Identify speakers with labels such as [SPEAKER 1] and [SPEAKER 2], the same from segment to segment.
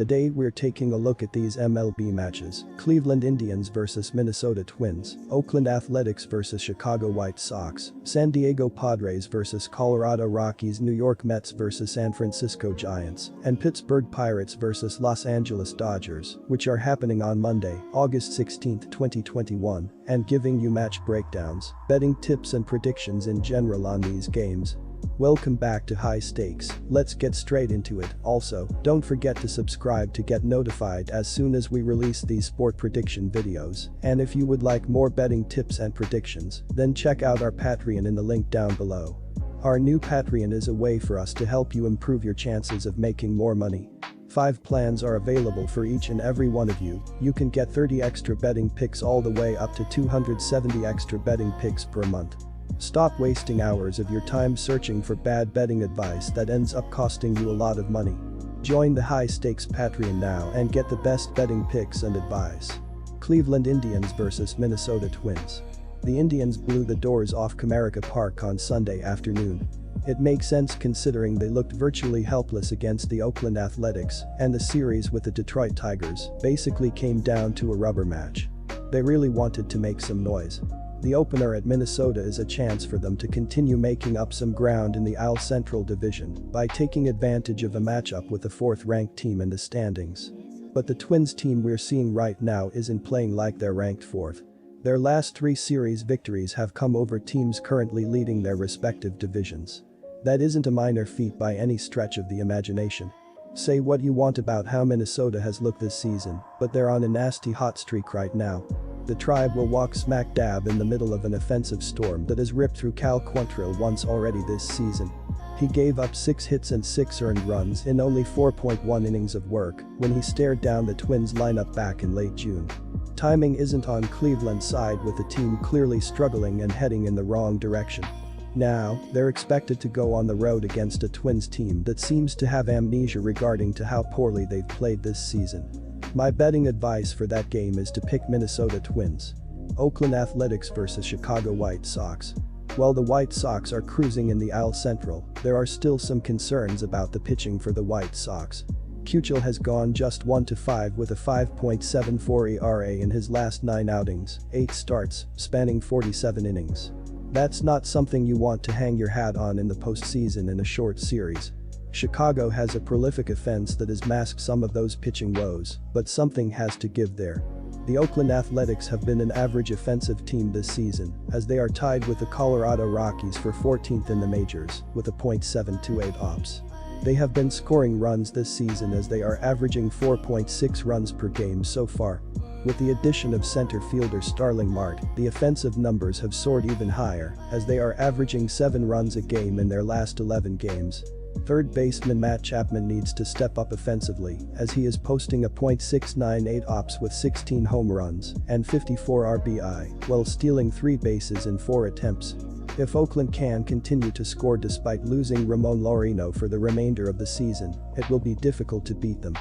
[SPEAKER 1] Today we're taking a look at these MLB matches: Cleveland Indians vs Minnesota Twins, Oakland Athletics vs Chicago White Sox, San Diego Padres vs Colorado Rockies, New York Mets vs San Francisco Giants, and Pittsburgh Pirates vs Los Angeles Dodgers, which are happening on Monday, August 16, 2021, and giving you match breakdowns, betting tips and predictions in general on these games. Welcome back to High Stakes. Let's get straight into it. Also, don't forget to subscribe to get notified as soon as we release these sport prediction videos. And if you would like more betting tips and predictions, then check out our Patreon in the link down below. Our new Patreon is a way for us to help you improve your chances of making more money. 5 plans are available for each and every one of you. You can get 30 extra betting picks all the way up to 270 extra betting picks per month. Stop wasting hours of your time searching for bad betting advice that ends up costing you a lot of money. Join the High Stakes Patreon now and get the best betting picks and advice. Cleveland Indians vs Minnesota Twins. The Indians blew the doors off Comerica Park on Sunday afternoon. It makes sense considering they looked virtually helpless against the Oakland Athletics, and the series with the Detroit Tigers basically came down to a rubber match. They really wanted to make some noise. The opener at Minnesota is a chance for them to continue making up some ground in the AL Central Division by taking advantage of a matchup with the 4th-ranked team in the standings. But the Twins team we're seeing right now isn't playing like they're ranked 4th. Their last 3 series victories have come over teams currently leading their respective divisions. That isn't a minor feat by any stretch of the imagination. Say what you want about how Minnesota has looked this season, but they're on a nasty hot streak right now. The Tribe will walk smack dab in the middle of an offensive storm that has ripped through Cal Quantrill once already this season. He gave up 6 hits and 6 earned runs in only 4.1 innings of work when he stared down the Twins lineup back in late June. Timing isn't on Cleveland's side, with the team clearly struggling and heading in the wrong direction. Now, they're expected to go on the road against a Twins team that seems to have amnesia regarding to how poorly they've played this season. My betting advice for that game is to pick Minnesota Twins. Oakland Athletics vs Chicago White Sox. While the White Sox are cruising in the AL Central, there are still some concerns about the pitching for the White Sox. Keuchel has gone just 1-5 with a 5.74 ERA in his last 9 outings, 8 starts, spanning 47 innings. That's not something you want to hang your hat on in the postseason in a short series. Chicago has a prolific offense that has masked some of those pitching woes, but something has to give there. The Oakland Athletics have been an average offensive team this season, as they are tied with the Colorado Rockies for 14th in the majors, with a .728 OPS. They have been scoring runs this season as they are averaging 4.6 runs per game so far. With the addition of center fielder Starling Marte, the offensive numbers have soared even higher, as they are averaging 7 runs a game in their last 11 games. Third baseman Matt Chapman needs to step up offensively, as he is posting a .698 OPS with 16 home runs and 54 RBI, while stealing 3 bases in 4 attempts. If Oakland can continue to score despite losing Ramon Laureano for the remainder of the season, it will be difficult to beat them.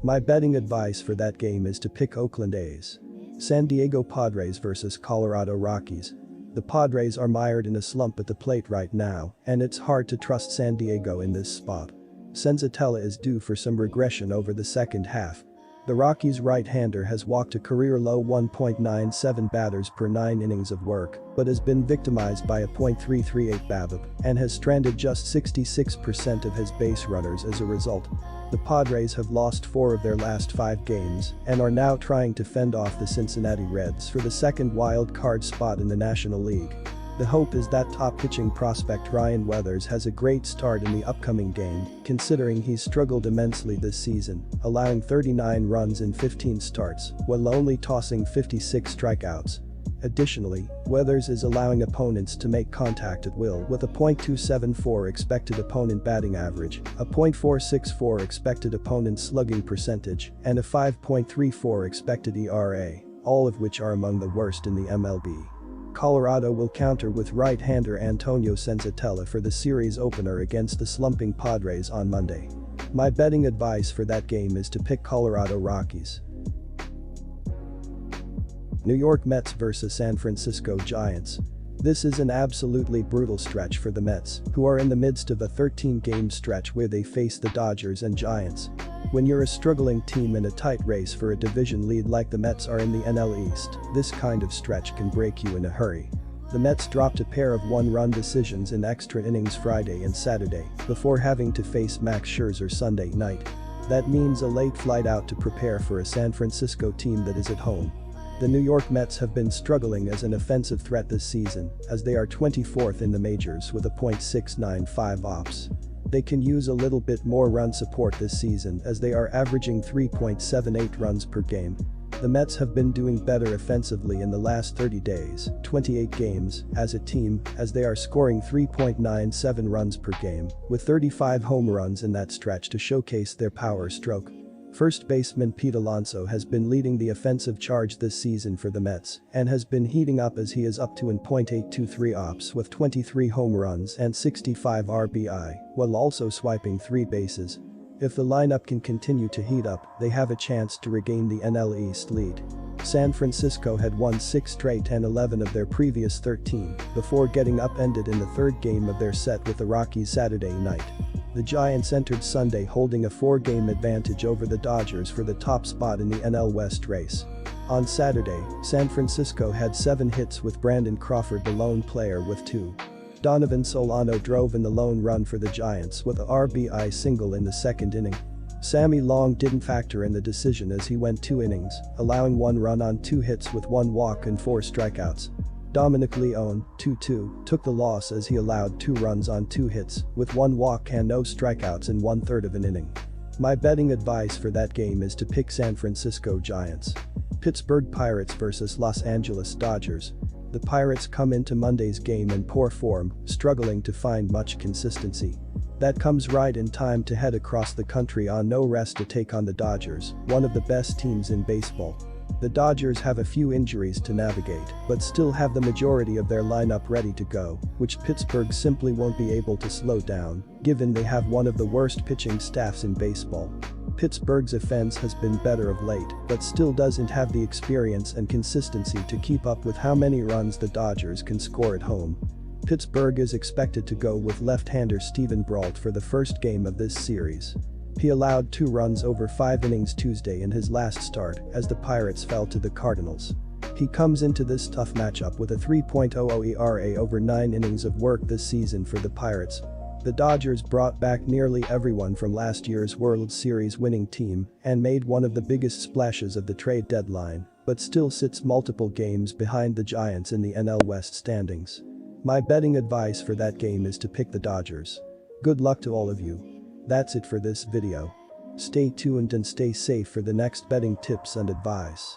[SPEAKER 1] My betting advice for that game is to pick Oakland A's. San Diego Padres vs Colorado Rockies. The Padres are mired in a slump at the plate right now, and it's hard to trust San Diego in this spot. Senzatella is due for some regression over the second half. The Rockies' right-hander has walked a career-low 1.97 batters per 9 innings of work, but has been victimized by a .338 BABIP and has stranded just 66% of his base runners as a result. The Padres have lost 4 of their last 5 games and are now trying to fend off the Cincinnati Reds for the second wild card spot in the National League. The hope is that top pitching prospect Ryan Weathers has a great start in the upcoming game, considering he's struggled immensely this season, allowing 39 runs in 15 starts while only tossing 56 strikeouts. Additionally, Weathers is allowing opponents to make contact at will with a .274 expected opponent batting average, a .464 expected opponent slugging percentage, and a 5.34 expected ERA, all of which are among the worst in the MLB. Colorado will counter with right-hander Antonio Senzatella for the series opener against the slumping Padres on Monday. My betting advice for that game is to pick Colorado Rockies. New York Mets vs San Francisco Giants. This is an absolutely brutal stretch for the Mets, who are in the midst of a 13-game stretch where they face the Dodgers and Giants. When you're a struggling team in a tight race for a division lead like the Mets are in the NL East, this kind of stretch can break you in a hurry. The Mets dropped a pair of one-run decisions in extra innings Friday and Saturday before having to face Max Scherzer Sunday night. That means a late flight out to prepare for a San Francisco team that is at home. The New York Mets have been struggling as an offensive threat this season, as they are 24th in the majors with a .695 OPS. They can use a little bit more run support this season as they are averaging 3.78 runs per game. The Mets have been doing better offensively in the last 30 days, 28 games, as a team, as they are scoring 3.97 runs per game, with 35 home runs in that stretch to showcase their power stroke. First baseman Pete Alonso has been leading the offensive charge this season for the Mets and has been heating up as he is up to an .823 OPS with 23 home runs and 65 RBI, while also swiping 3 bases. If the lineup can continue to heat up, they have a chance to regain the NL East lead. San Francisco had won 6 straight and 11 of their previous 13 before getting upended in the third game of their set with the Rockies Saturday night. The Giants entered Sunday holding a 4-game advantage over the Dodgers for the top spot in the NL West race. On Saturday, San Francisco had 7 hits with Brandon Crawford the lone player with 2. Donovan Solano drove in the lone run for the Giants with a RBI single in the second inning. Sammy Long didn't factor in the decision as he went 2 innings, allowing 1 run on 2 hits with 1 walk and 4 strikeouts. Dominic Leone, 2-2, took the loss as he allowed 2 runs on 2 hits, with 1 walk and no strikeouts in 1/3 of an inning. My betting advice for that game is to pick San Francisco Giants. Pittsburgh Pirates vs Los Angeles Dodgers. The Pirates come into Monday's game in poor form, struggling to find much consistency. That comes right in time to head across the country on no rest to take on the Dodgers, one of the best teams in baseball. The Dodgers have a few injuries to navigate, but still have the majority of their lineup ready to go, which Pittsburgh simply won't be able to slow down, given they have one of the worst pitching staffs in baseball. Pittsburgh's offense has been better of late, but still doesn't have the experience and consistency to keep up with how many runs the Dodgers can score at home. Pittsburgh is expected to go with left-hander Steven Brault for the first game of this series. He allowed 2 runs over 5 innings Tuesday in his last start as the Pirates fell to the Cardinals. He comes into this tough matchup with a 3.00 ERA over 9 innings of work this season for the Pirates. The Dodgers brought back nearly everyone from last year's World Series winning team and made one of the biggest splashes of the trade deadline, but still sits multiple games behind the Giants in the NL West standings. My betting advice for that game is to pick the Dodgers. Good luck to all of you. That's it for this video. Stay tuned and stay safe for the next betting tips and advice.